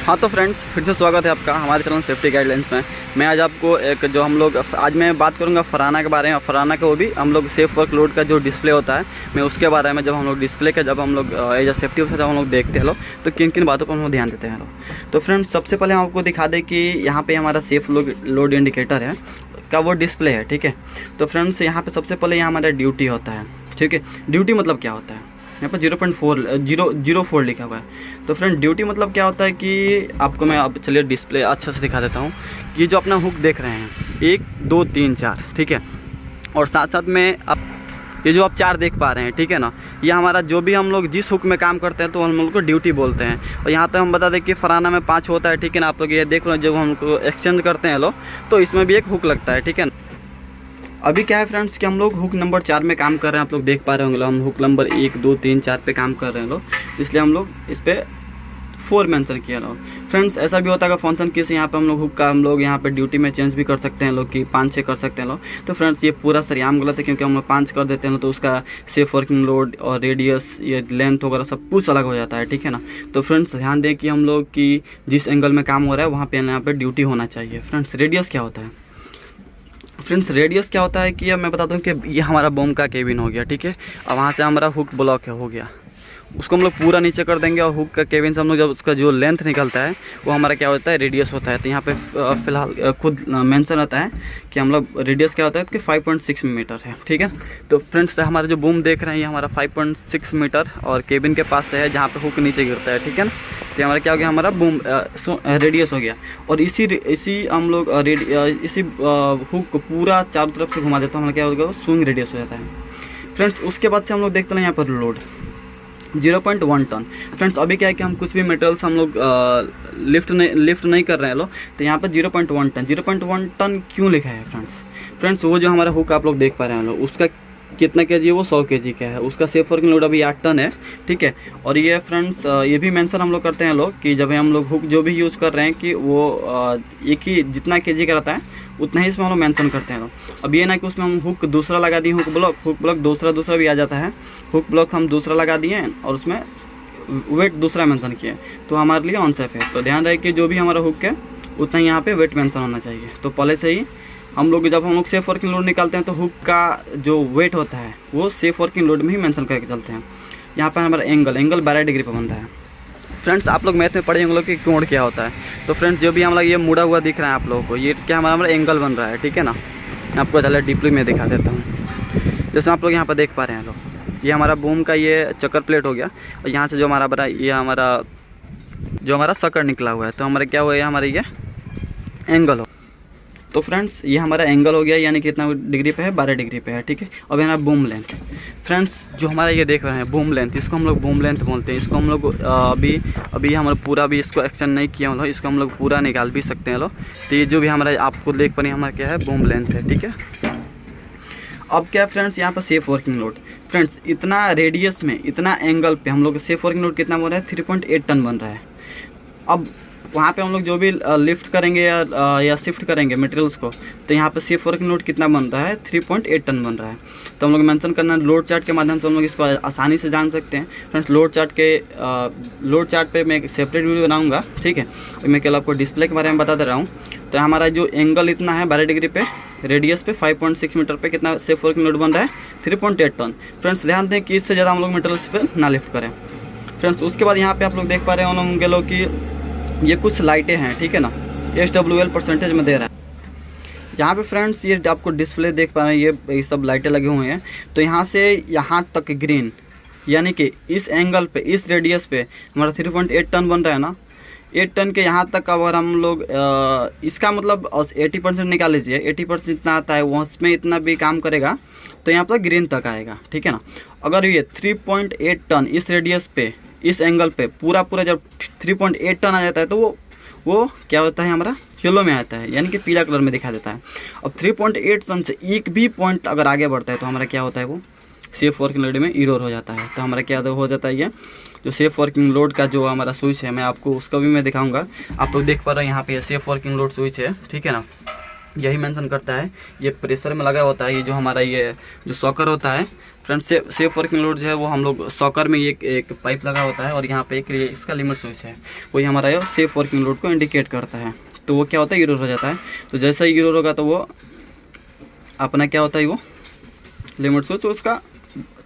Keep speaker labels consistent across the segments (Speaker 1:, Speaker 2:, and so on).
Speaker 1: हाँ तो फ्रेंड्स, फिर से स्वागत है आपका हमारे चैनल सेफ्टी गाइडलाइंस में। मैं आज आपको एक जो हम लोग आज मैं बात करूंगा फराना के बारे में। फराना का वो भी हम लोग सेफ वर्क लोड का जो डिस्प्ले होता है, मैं उसके बारे में जब हम लोग डिस्प्ले का जब हम लोग एज अ सेफ्टी ऑफिसर जब हम लोग देखते हैं लोग, तो किन किन बातों पर हम लोग ध्यान देते हैं लोग। तो फ्रेंड्स, सबसे पहले हम आपको दिखा दें कि यहाँ पर हमारा सेफ लोड इंडिकेटर है का वो डिस्प्ले है, ठीक है। तो फ्रेंड्स, यहाँ पर सबसे पहले यहाँ हमारा ड्यूटी होता है, ठीक है। ड्यूटी मतलब क्या होता है, यहाँ पर 0.4 लिखा हुआ है। तो फ्रेंड, ड्यूटी मतलब क्या होता है कि आपको मैं अब चलिए डिस्प्ले अच्छे से दिखा देता हूँ। ये जो अपना हुक देख रहे हैं 1 2 3 4, ठीक है। और साथ साथ में आप ये जो आप 4 देख पा रहे हैं, ठीक है ना, ये हमारा जो भी हम लोग जिस हुक में काम करते हैं तो हम लोग को ड्यूटी बोलते हैं। और यहाँ पे हम बता दें कि फराना में 5 होता है, ठीक है ना। आप लोग ये देख रहे हैं जब हमको एक्सचेंज करते हैं लोग, तो इसमें भी एक हुक लगता है, ठीक है ना। अभी क्या है फ्रेंड्स कि हम लोग हुक नंबर 4 में काम कर रहे हैं। आप लोग देख पा रहे होंगे, हम हुक नंबर 1 2 3 4 पे काम कर रहे हैं लोग, इसलिए हम लोग इस पर 4 मेंशन किया लोग। फ्रेंड्स, ऐसा भी होता है फंक्शन किस यहाँ पे हम लोग हुक का हम लोग यहाँ पे ड्यूटी में चेंज भी कर सकते हैं लोग कि 5 6 कर सकते हैं लोग। तो फ्रेंड्स, ये पूरा सरियाम गलत है, क्योंकि हम लोग 5 कर देते हैं तो उसका सेफ वर्किंग लोड और रेडियस ये लेंथ वगैरह सब कुछ अलग हो जाता है, ठीक है ना। तो फ्रेंड्स, ध्यान दें कि हम लोग की जिस एंगल में काम हो रहा है वहाँ पे यहाँ पे ड्यूटी होना चाहिए। फ्रेंड्स, रेडियस क्या होता है? फ्रेंड्स, रेडियस क्या होता है कि अब मैं बताता हूँ कि ये हमारा बम का केबिन हो गया, ठीक है। अब वहाँ से हमारा हुक ब्लॉक हो गया, उसको हम लोग पूरा नीचे कर देंगे और हुक का केबिन से हम लोग जब उसका जो लेंथ निकलता है वो हमारा क्या होता है, रेडियस होता है। तो यहाँ पे फिलहाल खुद मेंशन होता है कि हम लोग रेडियस क्या होता है कि 5.6 मीटर है, ठीक है। तो फ्रेंड्स, हमारा जो बूम देख रहे हैं ये हमारा 5.6 मीटर और केबिन के पास से है जहाँ पे हुक नीचे गिरता है, ठीक है ना। तो हमारा क्या हो गया, हमारा बूम रेडियस हो गया। और इसी हम लोग इसी हुक को पूरा चारों तरफ से घुमा देते हैं, हमारा क्या होगा, स्विंग रेडियस हो जाता है। फ्रेंड्स, उसके बाद से हम लोग देखते हैं यहाँ पर लोड 0.1 टन। फ्रेंड्स, अभी क्या है कि हम कुछ भी मटेरियल्स हम लोग लिफ्ट नहीं कर रहे हैं लोग, तो यहाँ पर 0.1 टन 0.1 टन क्यों लिखा है फ्रेंड्स? वो जो हमारा हुक आप लोग देख पा रहे हैं लोग, उसका कितना केजी है, वो 100 केजी का है। उसका सेफ वर्किंग लोड अभी 8 टन है, ठीक है। और ये फ्रेंड्स, ये भी मेंशन हम लोग करते हैं लोग कि जब हम लोग हुक जो भी यूज़ कर रहे हैं कि वो एक ही जितना केजी का रहता है उतना ही इसमें हम लोग मेंशन करते हैं लोग। अब ये ना कि उसमें हम हुक दूसरा लगा दिए, हुक ब्लॉक दूसरा भी आ जाता है। हुक ब्लॉक हम दूसरा लगा दिए और उसमें वेट दूसरा मेंशन किए, तो हमारे लिए अनसेफ है। तो ध्यान रहे कि जो भी हमारा हुक है उतना ही यहाँ पे वेट मेंशन होना चाहिए। तो पहले से ही हम लोग जब हम लोग सेफ वर्किंग लोड निकालते हैं तो हुक का जो वेट होता है वो सेफ वर्किंग लोड में ही मेंशन करके चलते हैं। यहाँ पर हमारा एंगल 12 डिग्री पर बनता है। फ्रेंड्स, आप लोग मैथ में पढ़े होंगे कि कोण क्या होता है। तो फ्रेंड्स, जो भी हमारा ये मुड़ा हुआ दिख रहा है आप लोगों को, ये क्या हमारा एंगल बन रहा है, ठीक है ना। मैं आपको ज़्यादा डीपली में दिखा देता हूँ। जैसे आप लोग यहाँ पर देख पा रहे हैं लोग, ये हमारा बूम का ये चक्कर प्लेट हो गया और यहाँ से जो हमारा बड़ा ये हमारा सकर निकला हुआ है, तो हमारा क्या हुआ है, हमारा ये एंगल हो। तो फ्रेंड्स, ये हमारा एंगल हो गया, यानी कि कितना डिग्री पे है, 12 डिग्री पे है, ठीक है। अब है ना बूम लेंथ। फ्रेंड्स, जो हमारा ये देख रहे हैं बूम लेंथ, इसको हम लोग बूम लेंथ बोलते हैं। इसको हम लोग अभी हमारा पूरा भी इसको एक्सटेंड नहीं किया हम लोग, इसको हम लोग पूरा निकाल भी सकते हैं लोग। तो ये जो भी हमारा आपको देख पा रहे हैं हमारा क्या है, बूम लेंथ है, ठीक है। अब क्या फ्रेंड्स, यहाँ पर सेफ वर्किंग लोड। फ्रेंड्स, इतना रेडियस में इतना एंगल पे हम लोग सेफ वर्किंग लोड कितना बन रहा है, 3.8 टन बन रहा है। अब वहाँ पे हम लोग जो भी लिफ्ट करेंगे या शिफ्ट करेंगे मटेरियल्स को, तो यहाँ पे सेफ वर्किंग लोड कितना बन रहा है, 3.8 टन बन रहा है। तो हम लोग मेंशन करना लोड चार्ट के माध्यम से हम लोग इसको आसानी से जान सकते हैं। फ्रेंड्स, लोड चार्ट पे मैं एक सेपरेट वीडियो बनाऊंगा, ठीक है। मैं कल आपको डिस्प्ले के बारे में बता दे रहा हूँ। तो हमारा जो एंगल इतना है 12 डिग्री पे, रेडियस पे 5.6 मीटर पे कितना सेफ वर्किंग लोड बन रहा है, 3.8 टन। फ्रेंड्स, ध्यान दें कि इससे ज़्यादा हम लोग मटेरियल्स पे ना लिफ्ट करें। फ्रेंड्स, उसके बाद यहाँ पे आप लोग देख पा रहे हैं लोग कि ये कुछ लाइटें हैं, ठीक है ना, SWL परसेंटेज में दे रहा है। यहाँ पे फ्रेंड्स, ये आपको डिस्प्ले देख पा रहे हैं, ये सब लाइटें लगी हुई हैं। तो यहाँ से यहाँ तक ग्रीन, यानी कि इस एंगल पे, इस रेडियस पे हमारा 3.8 टन बन रहा है ना। 8 टन के यहाँ तक अगर हम लोग इसका मतलब 80% निकाल लीजिए, 80% इतना आता है, उसमें इतना भी काम करेगा तो यहाँ पर ग्रीन तक आएगा, ठीक है ना। अगर ये 3.8 टन इस रेडियस पे, इस एंगल पे पूरा जब 3.8 टन आ जाता है तो वो क्या होता है, हमारा येलो में आता है, यानी कि पीला कलर में दिखा देता है। अब 3.8 टन से एक भी पॉइंट अगर आगे बढ़ता है तो हमारा क्या होता है, वो सेफ वर्किंग लोड में एरर हो जाता है। तो हमारा क्या हो जाता है, ये जो सेफ वर्किंग लोड का जो हमारा स्विच है, मैं आपको उसका भी मैं दिखाऊंगा। आप लोग देख पा रहे हैं यहाँ पे सेफ वर्किंग लोड स्विच है, ठीक है ना। यही मेंशन करता है, ये प्रेशर में लगा होता है। ये जो हमारा ये जो सॉकर होता है फ्रेंड्स सेफ वर्किंग लोड जो है वो हम लोग सॉकर में एक पाइप लगा होता है और यहाँ पे एक इसका लिमिट स्विच है, वही हमारा ये सेफ वर्किंग लोड को इंडिकेट करता है। तो वो क्या होता है, इरोर हो जाता है। तो जैसा ही इरोर होगा तो वो अपना क्या होता है, वो लिमिट स्विच उसका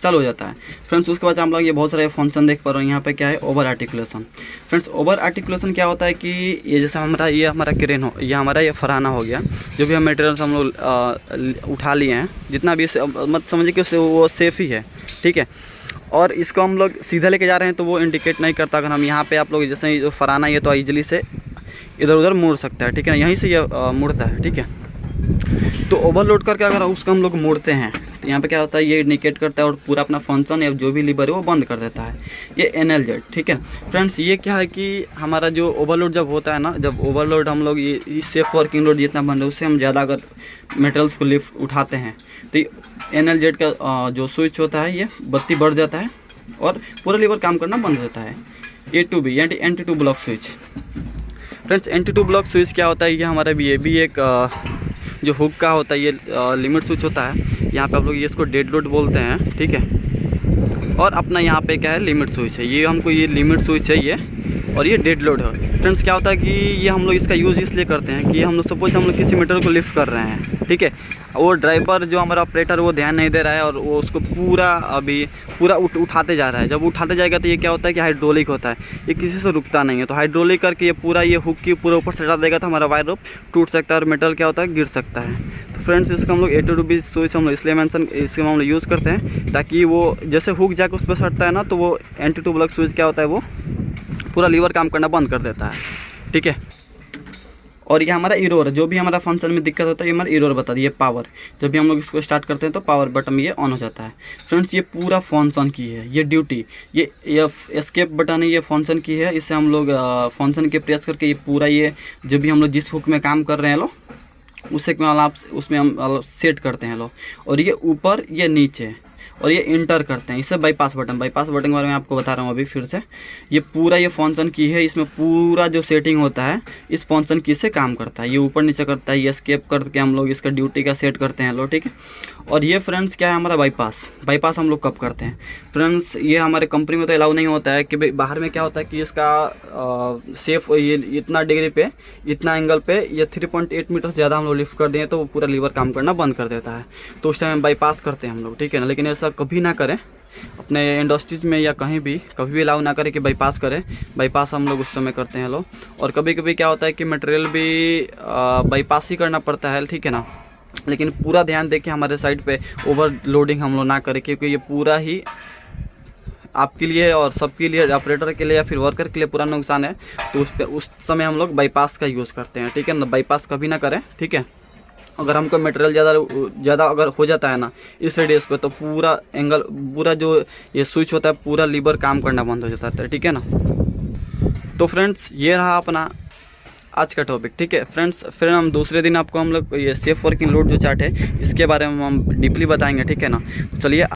Speaker 1: चालू हो जाता है। फ्रेंड्स उसके बाद हम लोग ये बहुत सारे फंक्शन देख पा रहे हैं। यहाँ पे क्या है, over articulation. Friends over articulation क्या होता है कि ये जैसे हमारा क्रेन हो, ये हमारा ये फराना हो गया, जो भी हम मटेरियल्स हम लोग उठा लिए हैं, जितना भी मत समझिए कि वो सेफ ही है, ठीक है। और इसको हम लोग सीधा लेके जा रहे हैं तो वो इंडिकेट नहीं करता। अगर हम यहाँ पे आप लोग जैसे जो फराना ये तो ईजिली से इधर उधर मुड़ सकता है, ठीक है ना, यहीं से ये मुड़ता है, ठीक है। तो ओवरलोड करके अगर उसको हम लोग मोड़ते हैं तो यहाँ पे क्या होता है, ये इंडिकेट करता है और पूरा अपना फंक्शन या जो भी लीवर है वो बंद कर देता है, ये NLZ, ठीक है। फ्रेंड्स ये क्या है कि हमारा जो ओवरलोड जब होता है ना, जब ओवरलोड हम लोग ये सेफ वर्किंग लोड जितना बन रहा है उससे हम ज़्यादा अगर मटेरियल्स को लिफ्ट उठाते हैं तो NLZ का जो स्विच होता है ये बत्ती बढ़ जाता है और पूरा लीवर काम करना बंद हो जाता है। A2B यानी NT2 block switch. Friends NT2 block switch क्या होता है, ये हमारा भी एक जो हुक का होता है, ये लिमिट स्विच होता है। यहाँ पे आप लोग ये इसको डेड लोड बोलते हैं, ठीक है। और अपना यहाँ पे क्या है, लिमिट स्विच है। ये हमको ये लिमिट स्विच है ये, और ये डेड लोड है। फ्रेंड्स क्या होता है कि ये हम लोग इसका यूज़ इसलिए करते हैं कि हम लोग सपोज हम लोग किसी मीटर को लिफ्ट कर रहे हैं, ठीक है। वो ड्राइवर जो हमारा ऑपरेटर वो ध्यान नहीं दे रहा है और वो उसको पूरा उठाते जा रहा है। जब उठाते जाएगा तो ये क्या होता है कि हाइड्रोलिक होता है, ये किसी से रुकता नहीं है। तो हाइड्रोलिक करके ये पूरा ये हुक की पूरा ऊपर से हटा देगा तो हमारा वायर रोप टूट सकता है और मेटल क्या होता है, गिर सकता है। तो फ्रेंड्स इसका हम लोग A2B स्विच हम लोग इसलिए इसके हम लोग यूज़ करते हैं ताकि वो जैसे हुक जाकर उस पर सटता है ना, तो वो NT2 ब्लॉक स्विच क्या होता है, वो पूरा लीवर काम करना बंद कर देता है, ठीक है। और ये हमारा इरोर है, जो भी हमारा फंक्शन में दिक्कत होता है ये हमारा इरोर बता दिए। पावर, जब भी हम लोग इसको स्टार्ट करते हैं तो पावर बटन ये ऑन हो जाता है। फ्रेंड्स ये पूरा फंक्शन की है, ये ड्यूटी, ये एस्केप बटन है, ये फंक्शन की है। इससे हम लोग फंक्शन के प्रेस करके ये पूरा ये जब भी हम लोग जिस हुक में काम कर रहे हैं लो उससे आप उसमें हम सेट करते हैं लो। और ये ऊपर ये नीचे और ये इंटर करते हैं, इससे बाईपास बटन के बारे में आपको बता रहा हूँ अभी फिर से। ये पूरा ये फंक्शन की है, इसमें पूरा जो सेटिंग होता है इस फंक्शन की से काम करता है। ये ऊपर नीचे करता है, ये एस्केप करके हम लोग इसका ड्यूटी का सेट करते हैं लोग, ठीक है। और ये फ्रेंड्स क्या है हमारा बाईपास हम लोग कब करते हैं फ्रेंड्स, ये हमारे कंपनी में तो अलाउ नहीं होता है कि भाई बाहर में क्या होता है कि इसका सेफ ये इतना डिग्री पे इतना एंगल पे ये 3.8 मीटर ज़्यादा हम लोग लिफ्ट कर दें तो वो पूरा लीवर काम करना बंद कर देता है। तो उस टाइम बाईपास करते हैं हम लोग, ठीक है ना। लेकिन ऐसा कभी ना करें अपने इंडस्ट्रीज़ में या कहीं भी, कभी भी अलाउ ना करें कि बाईपास करें। बाईपास हम लोग उस समय करते हैं लोग। और कभी कभी क्या होता है कि मटेरियल भी बाईपास ही करना पड़ता है, ठीक है ना। लेकिन पूरा ध्यान दें कि हमारे साइड पे ओवरलोडिंग हम लोग ना करें, क्योंकि ये पूरा ही आपके लिए और सबके लिए, ऑपरेटर के लिए या फिर वर्कर के लिए पूरा नुकसान है। तो उस समय हम लोग बाईपास का यूज़ करते हैं, ठीक है ना। बाईपास कभी ना करें, ठीक है। अगर हमको मटेरियल ज़्यादा अगर हो जाता है ना इस रेडियस पे तो पूरा एंगल, पूरा जो ये स्विच होता है पूरा लीवर काम करना बंद हो जाता है, ठीक है ना। तो फ्रेंड्स ये रहा अपना आज का टॉपिक, ठीक है फ्रेंड्स। फिर हम दूसरे दिन आपको हम लोग ये सेफ वर्किंग लोड जो चार्ट है इसके बारे में हम डीपली बताएंगे, ठीक है ना। तो चलिए